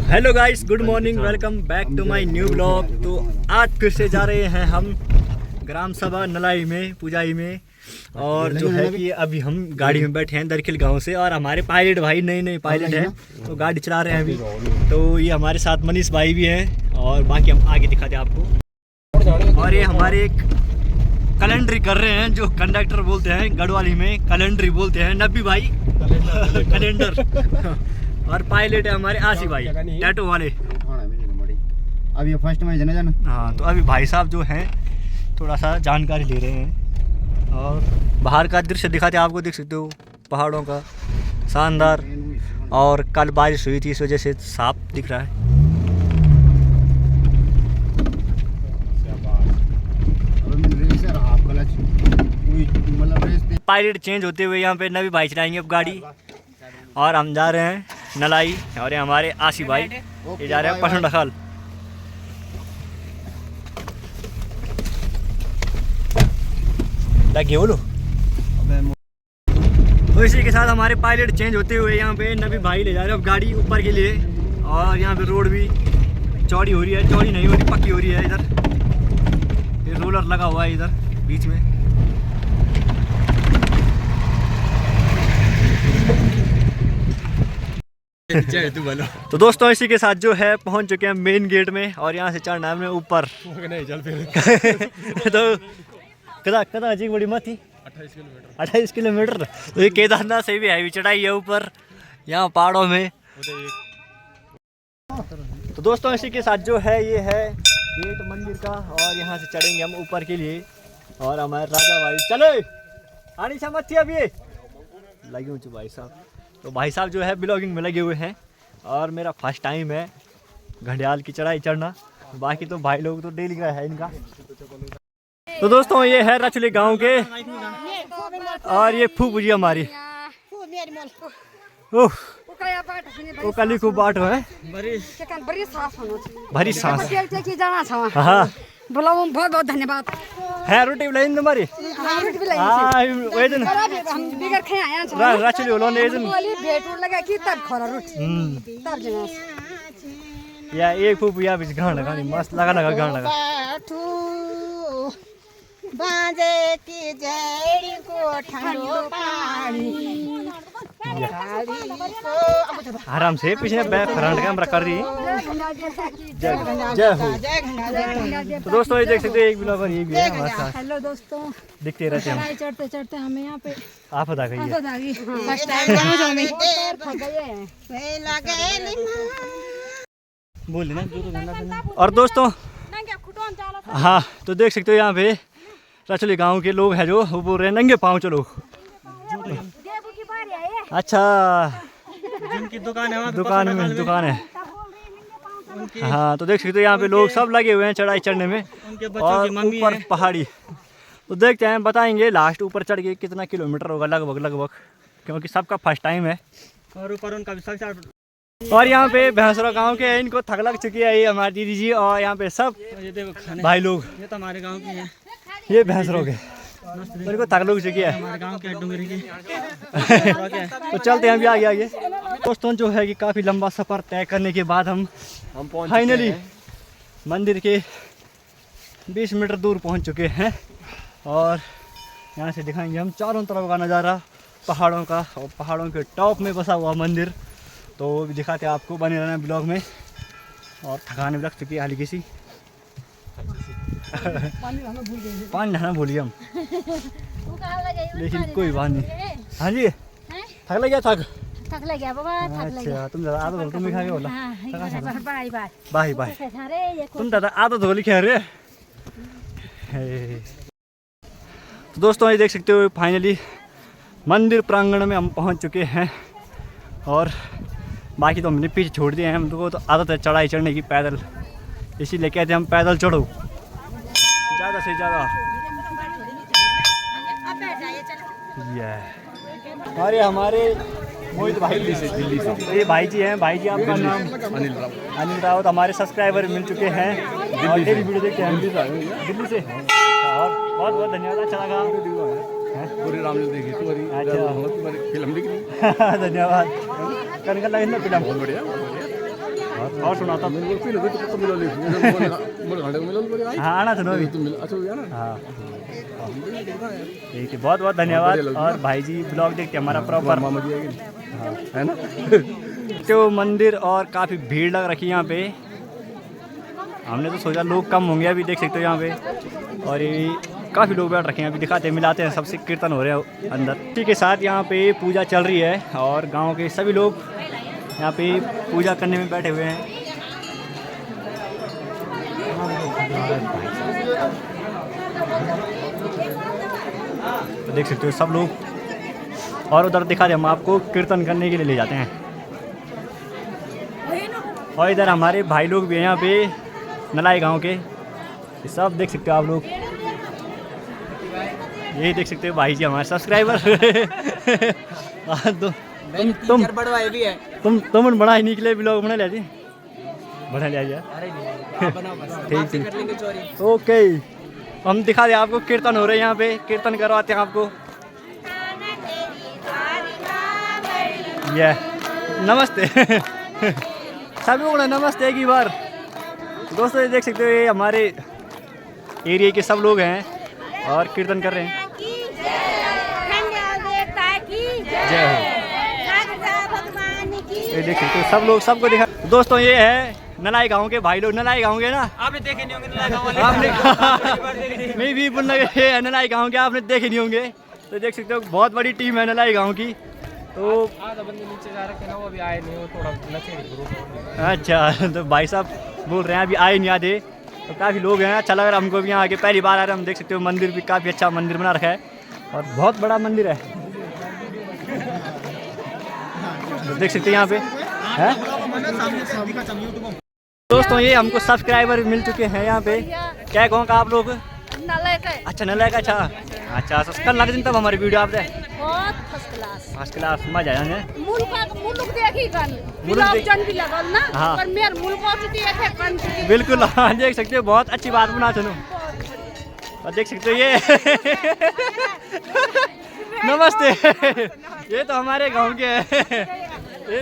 Hello guys, good morning, welcome back to my new blog. तो आज फिर से जा रहे हैं हम ग्राम सभा नलाई में, पुजाई में। और जो है कि अभी हम गाड़ी में बैठे हैं दरखिल गांव से, और हमारे पायलट भाई नए पायलट हैं तो गाड़ी चला रहे हैं अभी। तो ये हमारे साथ मनीष भाई भी हैं, और बाकी हम आगे दिखाते हैं आपको। और ये हमारे एक कैलेंडरी कर रहे हैं, जो कंडक्टर बोलते हैं, गढ़वाली में कैलेंडरी बोलते हैं, नब्बी भाई कैलेंडर। और पायलट है हमारे आसी भाई, टैटो वाले। अभी ये फर्स्ट में जाना। हाँ, तो अभी भाई साहब जो हैं थोड़ा सा जानकारी ले रहे हैं, और बाहर का दृश्य दिखाते हैं आपको। देख सकते हो पहाड़ों का शानदार, और कल बारिश हुई थी इस वजह से साफ दिख रहा है। पायलट चेंज होते हुए यहाँ पे नबी भाई चलाएंगे अब गाड़ी, और हम जा रहे हैं नलाई। और ये हमारे आसी भाई, ये जा रहे हैं पसंद खाल। लगे बोलो। तो इसी के साथ हमारे पायलट चेंज होते हुए यहाँ पे नबी भाई ले जा रहे हैं अब गाड़ी ऊपर के लिए। और यहाँ पे रोड भी चौड़ी हो रही है, चौड़ी नहीं हो रही, पक्की हो रही है। इधर ये रोलर लगा हुआ है इधर बीच में। तो दोस्तों इसी के साथ जो है पहुंच चुके हैं मेन गेट में, और यहाँ से चढ़ना है हमने ऊपर। तो कदा जी बड़ी मत थी 28 किलोमीटर। तो ये केदारनाथ से भी हैवी चढ़ाई है ऊपर यहाँ पहाड़ों में। तो दोस्तों इसी के साथ जो है ये है गेट मंदिर का, और यहाँ से चढ़ेंगे हम ऊपर के लिए। और हमारे राजा भाई चले आनी समझ थी अब ये लगे ऊँचे भाई साहब। तो भाई साहब जो है ब्लॉगिंग में लगे हुए हैं, और मेरा फर्स्ट टाइम है घंडियाल की चढ़ाई चढ़ना। बाकी तो भाई लोग तो डेली का है इनका। तो दोस्तों ये है रचली गांव के, और ये फूफू जी हमारी। ओह वो कली को बाट है भरी सांस। हाँ बहुत बहुत धन्यवाद है। रोटी भी लाई तुम्हारी रचली बोलो या एक फूफू या बीच गाना गानी मस्त लगा गाना लगा। बाजे की जड़ी को ठंडो पानी आराम से पीछे फ्रंट कैमरा कर रही। जय हो। तो दोस्तों ये देख सकते हैं एक ब्लॉगर ये भी है हमारे साथ। हेलो दोस्तों, दिखते रहते हैं हम। चढ़ते चढ़ते हमें यहाँ पे आफत आ गई है। बोल ना। और दोस्तों हाँ, तो देख सकते हो यहाँ पे रचली गांव के लोग हैं जो वो बोल रहे हैं नंगे पाँव चलो। अच्छा, जिनकी दुकान है दुकान है। हाँ, तो देख सकते हो यहाँ पे लोग सब लगे हुए हैं चढ़ाई चढ़ने में, और ऊपर पहाड़ी। तो देखते हैं, बताएंगे लास्ट ऊपर चढ़ के कितना किलोमीटर होगा लगभग, क्योंकि सबका फर्स्ट टाइम है। और ऊपर उनका भी। और यहाँ पे भैंसरा गांव के इनको थक लग चुकी है ये हमारी दीदी जी, और यहाँ पे सब भाई लोग। ये तो हमारे गांव की है, ये भैंसरों के इनको थक लग चुकी है हमारे गांव के डूंगरी की। तो चलते हैं हम भी आगे। दोस्तों जो है कि काफ़ी लंबा सफ़र तय करने के बाद हम फाइनली मंदिर के 20 मीटर दूर पहुंच चुके हैं। और यहाँ से दिखाएंगे हम चारों तरफ का नज़ारा पहाड़ों का, और पहाड़ों के टॉप में बसा हुआ मंदिर। तो वो भी दिखाते हैं आपको, बने रहना ब्लॉग में। और थकान भी लग चुकी है हल्की सी। पानी नहाना भूल गए हम, लेकिन कोई बात नहीं। हाँ जी, थक लग गया बाबा। अच्छा, तुम ज़्यादा आदत हो, तुम भी खा के बोला बाय बाय। तुम ज़्यादा आदत हो लिखे रे। तो दोस्तों ये देख सकते हो फाइनली मंदिर प्रांगण में हम पहुंच चुके हैं, और बाकी तो हमने पीछे छोड़ दिए हैं। हमको तो आदत है चढ़ाई चढ़ने की पैदल, इसीलिए कहते हैं हम पैदल चढ़ो ज़्यादा से ज़्यादा। और ये हमारे मोहित भाई दिल्ली से। तो ये भाई जी हैं। भाई जी आपका नाम? अनिल रावत। हमारे सब्सक्राइबर मिल चुके हैं, डेली वीडियो देखते हैं दिल्ली से। और बहुत बहुत धन्यवाद, अच्छा लगा। पूरी रामलीला देखी तुम्हारी। अच्छा, फिल्म दिख रही। धन्यवाद। फिल्म बहुत बढ़िया। और सुना था मेरे को पी लो तो मिलो ले मोर घंटे को मिलो बोले भाई हाँ आना था अभी तुम मिलो अच्छा हो गया ना हाँ ठीक है बहुत बहुत धन्यवाद। और भाई जी ब्लॉग देखते हमारा प्रॉपर मामा जी है ना तो मंदिर और काफ़ी भीड़ लग रखी है यहाँ पे। हमने तो सोचा लोग कम होंगे, अभी देख सकते हो यहाँ पे। और ये काफ़ी लोग बैठ रखे हैं, अभी दिखाते हैं मिलाते हैं सबसे कीर्तन हो रहे हैं अंदर। इसी के साथ यहाँ पे पूजा चल रही है और गांव के सभी लोग यहाँ पे पूजा करने में बैठे हुए हैं। तो देख सकते हो सब लोग। और उधर दिखा दे हम आपको कीर्तन करने के लिए ले जाते हैं। और इधर हमारे भाई लोग भी हैं यहाँ पे नलाई गांव के, ये सब देख सकते हो आप लोग। यही देख सकते हो भाई जी हमारे सब्सक्राइबर। तुम बड़ा ही निकले ब्लॉग बना लिया जी, बना लिया यार। ठीक ठीक ओके, हम दिखा दे आपको कीर्तन हो रहे हैं यहाँ पे, कीर्तन करवाते हैं आपको। ये नमस्ते सभी को नमस्ते एक ही बार। दोस्तों ये देख सकते हो ये हमारे एरिया के सब लोग हैं और कीर्तन कर रहे हैं। जय हो। ये देख सकते हो सब लोग, सबको दिखा। दोस्तों ये है नलाई गांव के भाई लोग, नलाई गांव के ना आपने देखे नहीं होंगे नलाई गांव वाले। आपने मैं भी बोलना है नलाई गांव के, आपने देखे नहीं होंगे। तो देख सकते हो बहुत बड़ी टीम है नलाई गांव की। तो आधा बंदे नीचे जा रखे ना, वो अभी आए नहीं, वो थोड़ा नशे ग्रुप। अच्छा तो भाई साहब बोल रहे हैं अभी आए नहीं आधे। तो काफ़ी लोग हैं, अच्छा लग रहा है हमको भी यहाँ आके, पहली बार आ रहे हैं हम। देख सकते हो मंदिर भी काफ़ी अच्छा मंदिर बना रखा है और बहुत बड़ा मंदिर है। तो देख सकते हैं यहाँ पे है। दोस्तों ये हमको सब्सक्राइबर मिल चुके हैं यहाँ पे। क्या गाँव का आप लोग? अच्छा नलय का। अच्छा कल लग दिन तब हमारी वीडियो आप बहुत फर्स्ट क्लास मजा आया। मुल्क देखी कन जन भी लगल ना, हाँ। पर मेर मुल्क और देखे कन बिल्कुल हाँ, देख सकते हो बहुत अच्छी बात बना सुनो। और देख सकते हो ये नमस्ते ये तो हमारे गांव के हैं।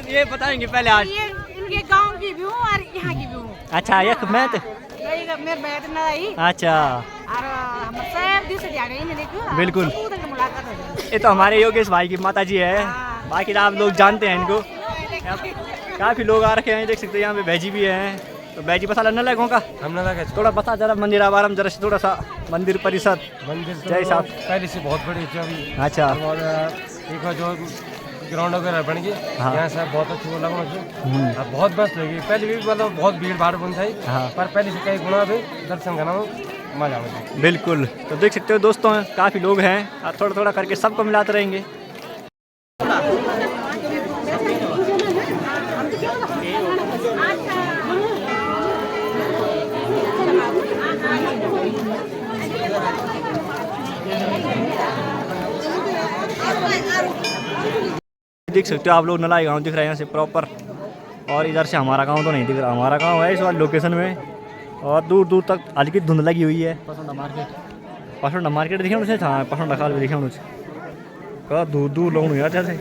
ये बताएंगे पहले आज। ये इनके गांव की भी हूँ और यहाँ की भी हूँ। अच्छा एक मैं तो मेरे बैठ ना आई अच्छा और हम सब दिस दिहाड़े ही देखो बिल्कुल। मुलाकात हो। ये तो हमारे योगेश भाई की माता जी है, बाकी आप लोग जानते हैं इनको। काफ़ी लोग आ रखे हैं, देख सकते हैं यहाँ पे भैजी भी हैं। तो भैजी बता न लगों का हम ना लगे थोड़ा बता जरा मंदिर आवारम जरा थोड़ा सा मंदिर परिषद। मंदिर जय साहब पहले से बहुत बड़ी थी अभी। अच्छा और एक जो ग्राउंड वगैरह बन गई, हाँ। यहाँ से बहुत अच्छी वो लगा मुझे। अब बहुत मस्त लगी, पहले भी मतलब बहुत भीड़ भाड़ बन थी, हाँ। पर पहले से कई गुना भी दर्शन करना मजा मुझे। बिल्कुल। तो देख सकते हो दोस्तों काफ़ी लोग हैं और थोड़ा थोड़ा करके सबको मिलाते रहेंगे। देख सकते हो आप लोग नलाई गांव दिख रहा है यहाँ से प्रॉपर। और इधर से हमारा गांव तो नहीं दिख रहा, हमारा गांव है इस वाले लोकेशन में। और दूर दूर तक हल्की धुंध लगी हुई है। पसंद मार्केट देखे उनसे था, पसंद खाल भी देखे उनसे कहा दूर दूर लोग यार जैसे।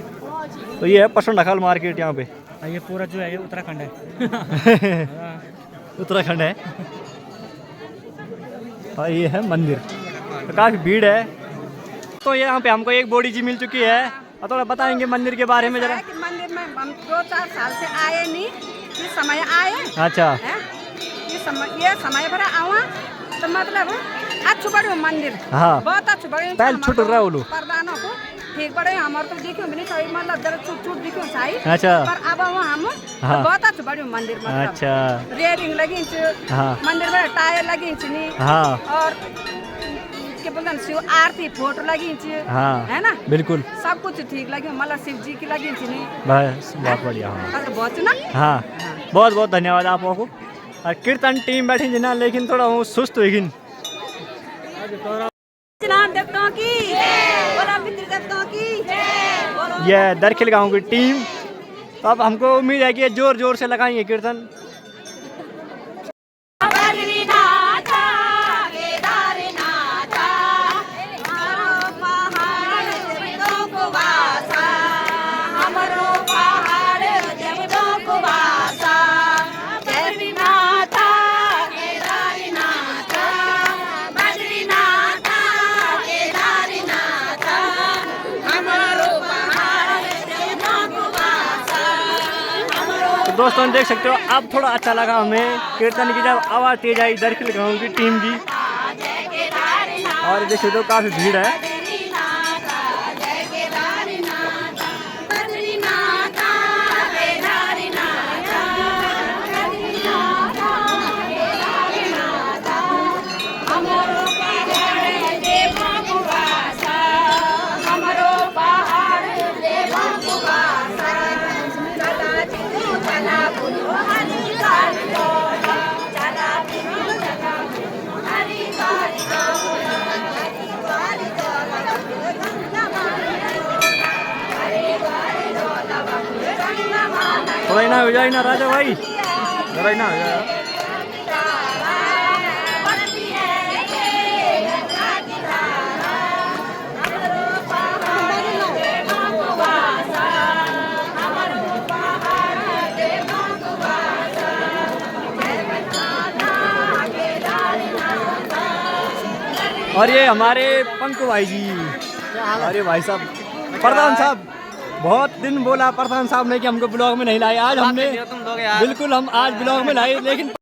तो ये है पसंद खाल मार्केट यहाँ पे। ये पूरा जो है ये उत्तराखंड है। उत्तराखंड है। और ये है मंदिर, तो काफ़ी भीड़ है। तो यहाँ पे हमको एक बॉडी जी मिल चुकी है और थोड़ा बताएंगे मंदिर के बारे में जरा। मंदिर में हम 2-4 साल से आए नहीं, ये समय आए। अच्छा ये समय भरा आवा तो मतलब अच्छु बड़े मंदिर। हाँ बहुत अच्छु बड़े पहले छुट रहा बोलो प्रधानों को ठीक बड़े हमारे तो देखियो भी नहीं सही, मतलब जरा छूट छूट देखियो सही। अच्छा पर अब हम हाँ। बहुत अच्छु बड़े मंदिर मतलब। अच्छा रेलिंग लगी हाँ मंदिर में, टायर लगी नहीं हाँ और के बोलते हैं शिव आरती फोटो लगी हाँ है ना, बिल्कुल सब कुछ ठीक लगी, मतलब शिव जी की लगी नहीं बस बहुत बढ़िया। हाँ बहुत ना। हाँ बहुत बहुत धन्यवाद आप लोगों को। और कीर्तन टीम बैठी जिना, लेकिन थोड़ा वो सुस्त हुई। नाम देवताओं की बोला, पितृ देवताओं की। ये दरखिल गांव की टीम। तो अब हमको उम्मीद है कि जोर जोर से लगाएंगे कीर्तन। दोस्तों देख सकते हो अब थोड़ा अच्छा लगा हमें कीर्तन की जब आवाज़ तेज आई दरखिल गाँव की टीम की। और देख सकते हो काफ़ी भीड़ है। थोड़ा ना हो जाए ना राजा भाई, जरा ना हो जाए। और ये हमारे पंकु भाई जी, अरे भाई साहब प्रधान साहब, बहुत दिन बोला प्रधान साहब ने कि हमको ब्लॉग में नहीं लाए, आज हमने बिल्कुल हम आज ब्लॉग में लाए। लेकिन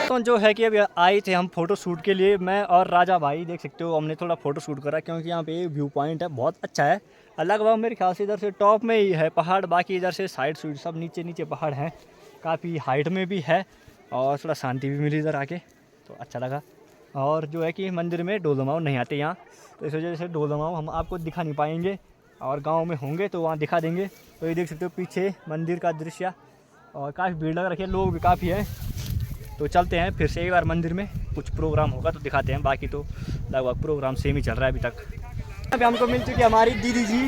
तो जो है कि अभी आए थे हम फोटो शूट के लिए, मैं और राजा भाई देख सकते हो हमने थोड़ा फोटो शूट करा क्योंकि यहाँ पे व्यू पॉइंट है बहुत अच्छा है। लगभग मेरे ख्याल से इधर से टॉप में ही है पहाड़, बाकी इधर से साइड सूइड सब नीचे नीचे पहाड़ हैं, काफ़ी हाइट में भी है और थोड़ा शांति भी मिली इधर आके तो अच्छा लगा। और जो है कि मंदिर में ढोल दमाव नहीं आते यहाँ, तो इस वजह से ढोल दमाव हम आपको दिखा नहीं पाएंगे, और गांव में होंगे तो वहाँ दिखा देंगे। तो ये देख सकते हो पीछे मंदिर का दृश्य और काफ़ी भीड़ लग रखी है, लोग भी काफ़ी हैं। तो चलते हैं फिर से एक बार मंदिर में, कुछ प्रोग्राम होगा तो दिखाते हैं, बाकी तो लगभग प्रोग्राम सेम ही चल रहा है अभी तक। अभी हमको मिल चुकी है हमारी दीदी जी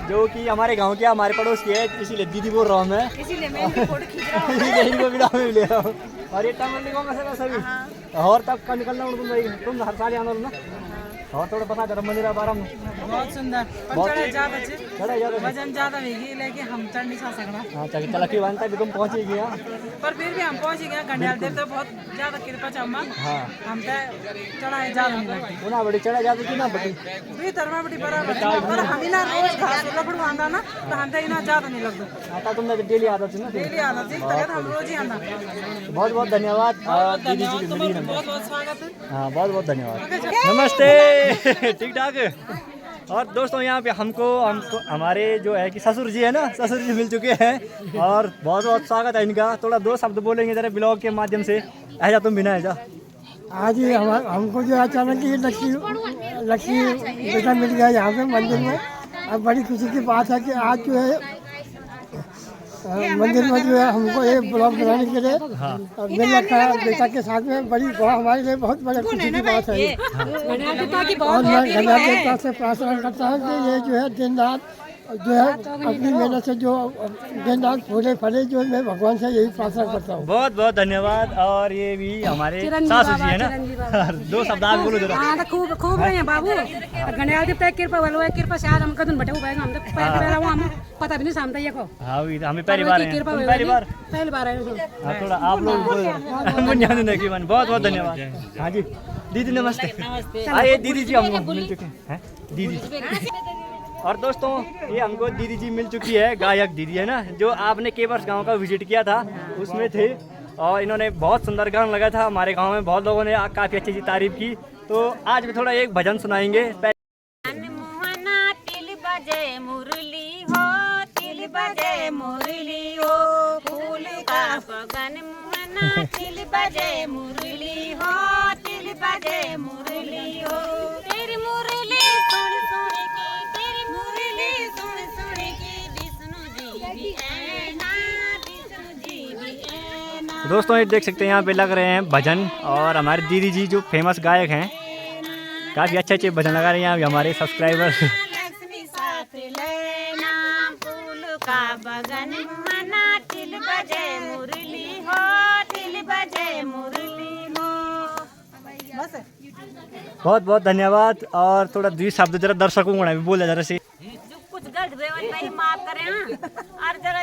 जो कि हमारे गांव की हमारे पड़ोस की है, इसीलिए दीदी बोल रहा हूँ मैं, इसीलिए मैं इनको फोटो खींच रहा हूँ इनको वीडियो में ले रहा हूँ। और ये टमाटर गाँव में सभी और तब का निकलना तुम हर साल आना ना, और थोड़ा बता जरा मंदिर बारे में। बहुत सुंदर पर चढ़ाई ज्यादा छे, चढ़ाई ज्यादा वजन ज्यादा होगी लेकिन हम चढ़ नहीं सकना। हां चल चल की बनता भी तुम पहुंचे गए हां, पर फिर भी हम पहुंच गए। गंडियाल देव तो बहुत ज्यादा कृपा चम्मा। हां हम तो चढ़ाई ज्यादा नहीं लगती उना बड़ी चढ़ाई ज्यादा की ना बड़ी भीतर में बड़ी बराबर, पर हम ना रोज घास लकड़ आंदा ना तो हम तो इना ज्यादा नहीं लगता। आता तुमने डेली आदत है ना, डेली आदत है तब हम रोज ही आंदा। बहुत बहुत धन्यवाद दीदी जी की मिली, बहुत बहुत स्वागत है। हां बहुत बहुत धन्यवाद, नमस्ते। ठीक ठाक। और दोस्तों यहाँ पे हमको हमारे जो है कि ससुर जी है ना, ससुर जी मिल चुके हैं और बहुत बहुत स्वागत है इनका। थोड़ा दो शब्द बोलेंगे जरा ब्लॉग के माध्यम से। ऐसा तुम भी ना ऐसा आज ही हमको जो अचानक ही लक्ष्मी बेटा मिल गया यहाँ पे मंदिर में। अब बड़ी खुशी की बात है कि आज जो है मंदिर में जो है हमको एक ब्लॉग बनाने के लिए मिल रखा है बेटा के साथ में। बड़ी हमारे लिए बहुत बड़ी खुशी की बात है। और मैं गणेश देवता से प्रार्थना करता हूँ कि ये जो है दिन रात जो है अपनी मेहनत से जो दिन रात फूले फले, जो मैं भगवान से यही प्रार्थना करता हूँ। बहुत बहुत धन्यवाद। और ये भी हमारे सासू जी है ना, दो शब्द आप बोलो जरा। हाँ खूब खूब रहे हैं बाबू, गणेश देवता कृपा वालों है, कृपा से आज हम कदम बटे हुए हम तो हम पता भी नहीं सामता ये को। हाँ हमें पहली बार है, पहली बार है। थोड़ा आप लोग बहुत बहुत धन्यवाद। हाँ जी दीदी नमस्ते। आइए दीदी जी हम मिल चुके हैं दीदी। और दोस्तों ये हमको दीदी जी मिल चुकी है, गायक दीदी है ना, जो आपने केवर्स गांव का विजिट किया था उसमें थे, और इन्होंने बहुत सुंदर गाना लगा था। हमारे गांव में बहुत लोगों ने काफ़ी अच्छी तारीफ की, तो आज भी थोड़ा एक भजन सुनाएंगे। तिल बजे मुरली हो, तिल बजे मुरली हो, फूल का बगन मुहना, तिल बजे मुरली हो, तिल बजे मुरली हो। दोस्तों ये देख सकते हैं यहाँ पे लग रहे हैं भजन, और हमारे दीदी जी जो फेमस गायक हैं काफ़ी अच्छे भजन लगा रहे हैं यहाँ भी हमारे सब्सक्राइबर। लक्ष्मी साथ लेना फूल का बगन मना, तिल बजे मुरली हो, तिल बजे मुरली हो। बस बहुत बहुत धन्यवाद। और थोड़ा 2 शब्द जरा दर्शकों को भी बोल जरा से। जो कुछ गलत हुए भाई माफ करें हाँ। और जरा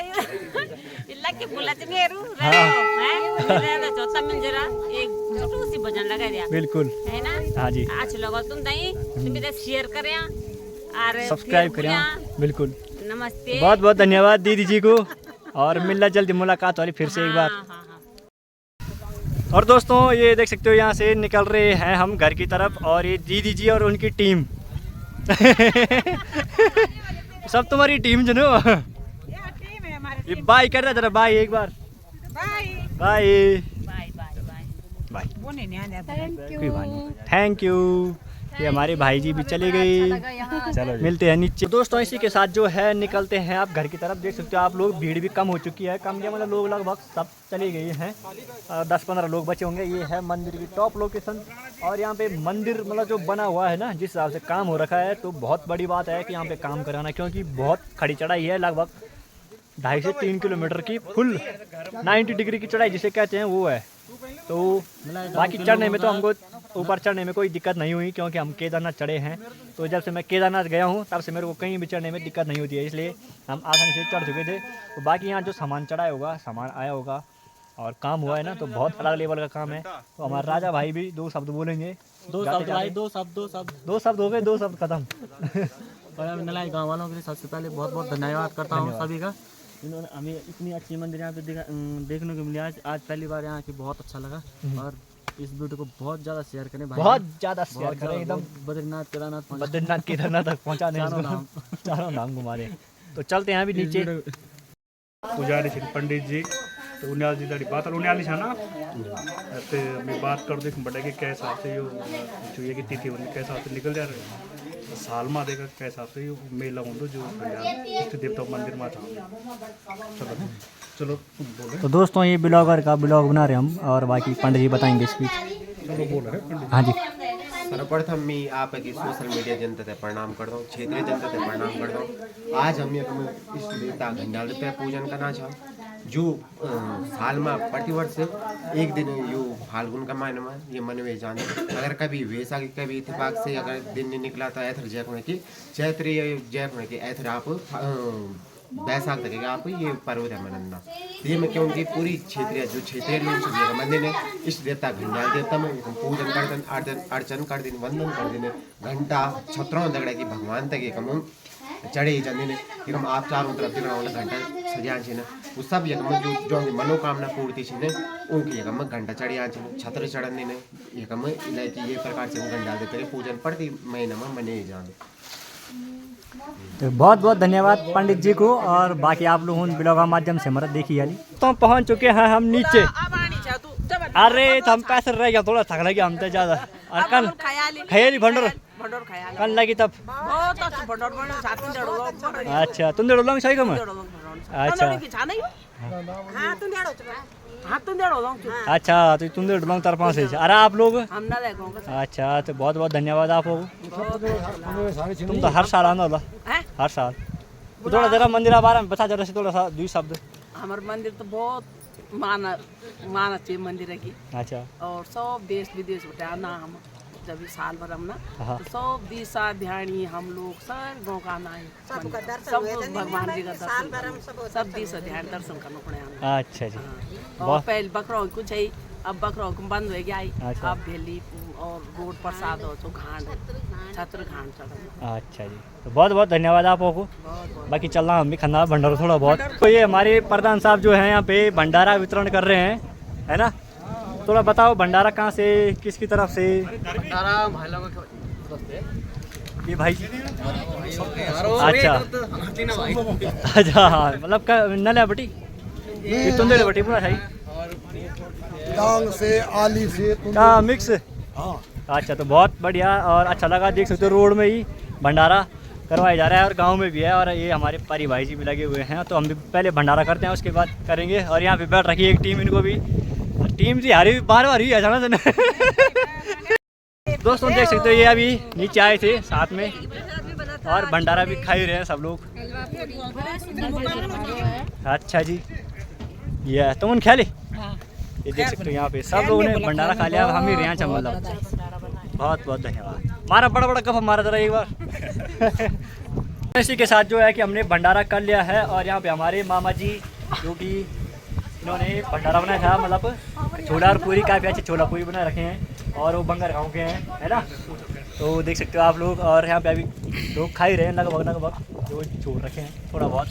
लकी बुलत मेरू हैं तो तमिल जरा एक छोटू सी भजन लगा दिया बिल्कुल है ना। हाँ जी, अच्छा लगा तुम दही तुम भी शेयर करें और सब्सक्राइब करें बिल्कुल। नमस्ते, बहुत बहुत धन्यवाद दीदी जी को, और मिलना जल्दी मुलाकात वाली फिर से एक बार। हाँ, हाँ, हाँ। और दोस्तों ये देख सकते हो यहाँ से निकल रहे हैं हम घर की तरफ, और ये दीदी जी और उनकी टीम सब तुम्हारी टीम जनो। ये बाय कर रहा जरा, बाय एक बार, bye bye bye bye. Bye. Thank you. ये हमारे भाई जी भी चले गए। चलो मिलते हैं नीचे। दोस्तों इसी के साथ जो है निकलते हैं आप घर की तरफ। देख सकते हो आप लोग, भीड़ भी कम हो चुकी है, कम क्या मतलब लोग लगभग सब चले गए हैं, 10-15 लोग बचे होंगे। ये है मंदिर की टॉप लोकेशन, और यहाँ पे मंदिर मतलब जो बना हुआ है ना, जिस हिसाब से काम हो रखा है, तो बहुत बड़ी बात है कि यहाँ पे काम कराना, क्योंकि बहुत खड़ी चढ़ाई है, लगभग 2.5 से 3 किलोमीटर की फुल 90 डिग्री की चढ़ाई जिसे कहते हैं वो है। तो बाकी चढ़ने में तो हमको ऊपर चढ़ने में कोई दिक्कत नहीं हुई, क्योंकि हम केदारनाथ चढ़े हैं। तो जब से मैं केदारनाथ गया हूँ तब से मेरे को कहीं भी चढ़ने में दिक्कत नहीं होती है, इसलिए हम आसानी से चढ़ चुके थे। तो बाकी यहाँ जो सामान चढ़ाया होगा, सामान आया होगा और काम हुआ है ना, तो बहुत अलग लेवल का काम है। तो हमारे राजा भाई भी 2 शब्द बोलेंगे। 2 शब्द भाई, 2 शब्द हो गए, 2 शब्द खत्म। और नलाई गाँव वालों के लिए सबसे पहले बहुत बहुत धन्यवाद करता हूँ सभी का। इन्होंने हमें इतनी अच्छी मंदिर यहाँ पे देखने को मिली आज पहली बार यहाँ की, बहुत अच्छा लगा। और इस वीडियो को बहुत ज़्यादा शेयर करें भाई, बहुत ज़्यादा शेयर करें, एकदम बद्रीनाथ केदारनाथ तक पहुँचा दें, चारों धाम घुमा दें। तो चलते हैं अभी नीचे। पुजारी श्री पंडित जी तो उन्याल जी दाड़ी बात उन्याली छा ना ते मैं बात कर देख बड़े के कैसा से यो जो ये की तिथि वाली कैसा से निकल जा रहे साल में देखा कैसा से यो मेला होंदो जो इष्ट देवता मंदिर में था। चलो चलो बोले। तो दोस्तों ये ब्लॉगर का ब्लॉग बना रहे हम, और बाकी पंडित जी बताएंगे स्पीच। चलो बोल रहे पंडित। हाँ जी। सर्वप्रथम मैं आपकी सोशल मीडिया जनता से प्रणाम करता हूँ, क्षेत्रीय जनता से प्रणाम करता हूँ। आज हम इष्ट देवता घंटाल देवता पूजन करना चाहूँ, जो साल में प्रतिवर्ष एक दिन यो फाल्गुन का महीने में ये मनवे जाने। अगर कभी वैशाखी कभी इत्तेफाक से अगर दिन नहीं निकला तो ऐथर जय होने की चैत्र जय होने की ऐथर आप बैसाख तक आप ये पर्व है मनना। ये में क्योंकि पूरी क्षेत्रीय जो क्षेत्रीय लोग मंदिर है इष्ट देवता घंटाल देवता में पूजन कर दिन अर्चन कर दिन वंदन कर दिन घंटा छत्रों दगड़ा की भगवान तक एक चढ़े जाने ने एकदम आप चारों तरफ दिखना वाला घंटा सजा छे वो सब एकदम जो मनोकामना पूर्ति छे उनकी एकदम घंटा चढ़िया छे छत्र चढ़न ने एकदम इलायची ये प्रकार से घंटा देते पूजन प्रति महीने में मने जान। तो बहुत बहुत धन्यवाद पंडित जी को, और बाकी आप लोग ब्लॉग के माध्यम से हमारा देखी वाली। तो पहुंच चुके हैं हम नीचे। अरे तो हम पैसे रह गया, थोड़ा थक लगे हम तो ज्यादा। और कल खयाली भंडोर कल लगी तब। अच्छा तुम डेढ़ लोग सही कम। अच्छा अच्छा तो तुम डेढ़ लोग तरफ से। अरे आप लोग अच्छा तो बहुत बहुत धन्यवाद आप लोग। तुम तो हर साल आना होला, हर साल। तो थोड़ा जरा मंदिर बारे में बता जरा से, थोड़ा सा 2 शब्द। हमारे मंदिर तो बहुत माना चाहिए मंदिर है की। अच्छा। और सब देश विदेश आना हम जब भी साल भर हम ना तो सब दिशा ध्यानी हम लोग सब गाँव का आना है, सब भगवान जी का दर्शन, सब दिशा ध्यान दर्शन करना पड़े। अच्छा जी। और पहले बकरा कुछ है, अब बकरा बंद हो गया। अच्छा। अब भेली और रोड प्रसाद हो तो घाट छत्र घाट चढ़ा। अच्छा जी। तो बहुत बहुत धन्यवाद आप लोगों को। बाकी चलना हम भी खन्ना भंडारा थोड़ा बहुत। तो ये हमारे प्रधान साहब जो हैं यहाँ पे भंडारा वितरण कर रहे हैं, है ना। थोड़ा बताओ भंडारा कहाँ से, किसकी तरफ से? ये भाई जी। अच्छा अच्छा हाँ मतलब नल बटी तुंदे बटी पूरा सही डांग से आली से मिक्स। अच्छा तो बहुत बढ़िया और अच्छा लगा। देख सकते हो रोड में ही भंडारा करवाया जा रहा है और गांव में भी है, और ये हमारे परी भाई जी भी लगे हुए हैं। तो हम भी पहले भंडारा करते हैं उसके बाद करेंगे। और यहाँ पे बैठ रखी है एक टीम, इनको भी टीम जी हारी बार बार ही है जाना देना। दोस्तों देख सकते हो ये अभी नीचे आए थे साथ में और भंडारा भी खा ही रहे हैं सब लोग। अच्छा जी ये तुम ख्याल ये देख सकते हो यहाँ पे सब लोगों ने भंडारा खा लिया, हम ही रहे हैं मतलब। बहुत बहुत धन्यवाद। हमारा बड़ा बड़ा कप हमारा जरा एक बार। इसी के साथ जो है कि हमने भंडारा कर लिया है और यहाँ पे हमारे मामा जी जो कि इन्होंने भंडारा बनाया था, मतलब छोला और पूरी, काफ़ी अच्छे छोला पूरी बना रखे हैं और वो बंगर गाँव के हैं, है ना। तो देख सकते हो आप लोग और यहाँ पे अभी लोग खा ही रहे हैं लगभग जो छोड़ रखे हैं थोड़ा बहुत।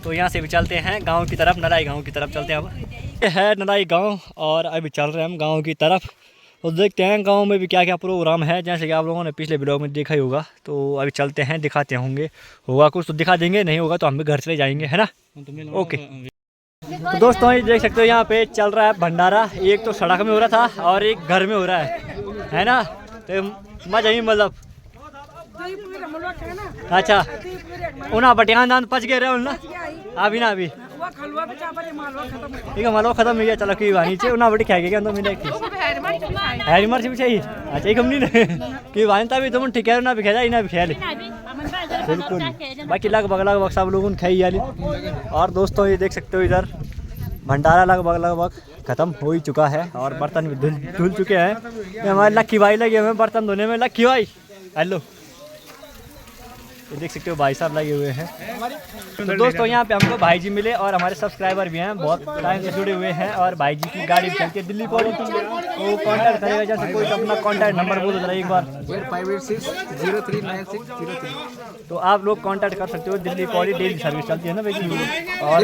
तो यहाँ से भी चलते हैं गांव की तरफ, नलाई गांव की तरफ चलते हैं। अब ये है नलाई गांव और अभी चल रहे हैं हम गांव की तरफ और देखते हैं गांव में भी क्या क्या प्रोग्राम है, जैसे कि आप लोगों ने पिछले ब्लॉग में देखा ही होगा। तो अभी चलते हैं, दिखाते होंगे, होगा कुछ तो दिखा देंगे, नहीं होगा तो हम भी घर चले जाएंगे, है ना। ओके तो दोस्तों ये देख सकते हो यहाँ पे चल रहा है भंडारा, एक तो सड़क में हो रहा था और एक घर में हो रहा है ना। तो मजा ही मतलब अच्छा उन्हें बटियान दान पच गए रहे ना अभी ना अभी ठीक है मालवा खत्म हो गया। चलो की वानी चाहिए उन्हें बटी खाएगी क्या तो मिले हैरी मर्च भी चाहिए। अच्छा एक हमने की वानी तभी तुम ठीक है ना भी खा जाए ना भी खा ले बिल्कुल। बाकी लगभग सब लोगों खाई वाली। और दोस्तों ये देख सकते हो इधर भंडारा लगभग ख़त्म हो ही चुका है और बर्तन भी धुल चुके हैं। ये हमारे लक्की भाई लगे हुए हैं बर्तन धोने में। लक्की भाई हेलो, ये देख सकते हो भाई साहब लगे हुए हैं। तो दोस्तों यहाँ पे हमको भाई जी मिले और हमारे सब्सक्राइबर भी हैं, बहुत टाइम से जुड़े हुए हैं और भाई जी की गाड़ी भी चलती है दिल्ली पहुँच। तो कॉन्टैक्ट करेगा जैसे कोई तो अपना कॉन्टैक्ट नंबर बोल दो एक बार 0586039603। तो आप लोग कांटेक्ट कर सकते हो। दिल्ली पौड़ी डेली सर्विस चलती है ना भाई और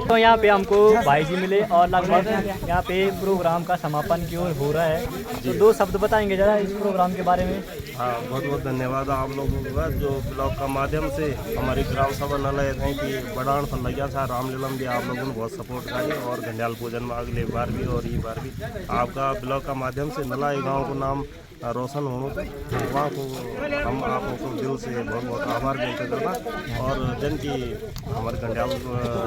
तो यहाँ पे हमको भाई जी मिले और लगभग यहाँ पे प्रोग्राम का समापन की ओर हो रहा है। तो दो शब्द बताएंगे जरा इस प्रोग्राम के बारे में। हाँ बहुत बहुत धन्यवाद आप लोगों का जो ब्लॉग का माध्यम से हमारी ग्राम सभा नलाई है कि बड़ान पर लगा था रामलीला में भी आप लोगों ने बहुत सपोर्ट करी और घंडियाल पूजन में अगले बार भी और ये बार भी आपका ब्लॉग का माध्यम से नलाई गाँव को नाम रोशन होने तो वहाँ को हम आपको को दिल से बहुत बहुत आभार व्यक्त करना। और जन की हमारे घंडियाल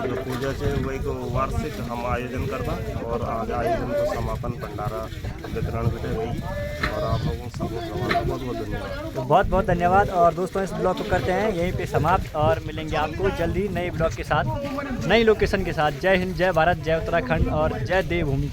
जो पूजा है वही को वार्षिक हम आयोजन करना और आज आयोजन को समापन भंडारा वितरण भी होगी और आप लोगों को सपोर्ट करना बहुत बहुत धन्यवाद। तो बहुत बहुत धन्यवाद। और दोस्तों इस ब्लॉग को करते हैं यहीं पे समाप्त और मिलेंगे आपको जल्दी नए ब्लॉग के साथ, नई लोकेशन के साथ। जय हिंद, जय भारत, जय उत्तराखंड और जय देवभूमि।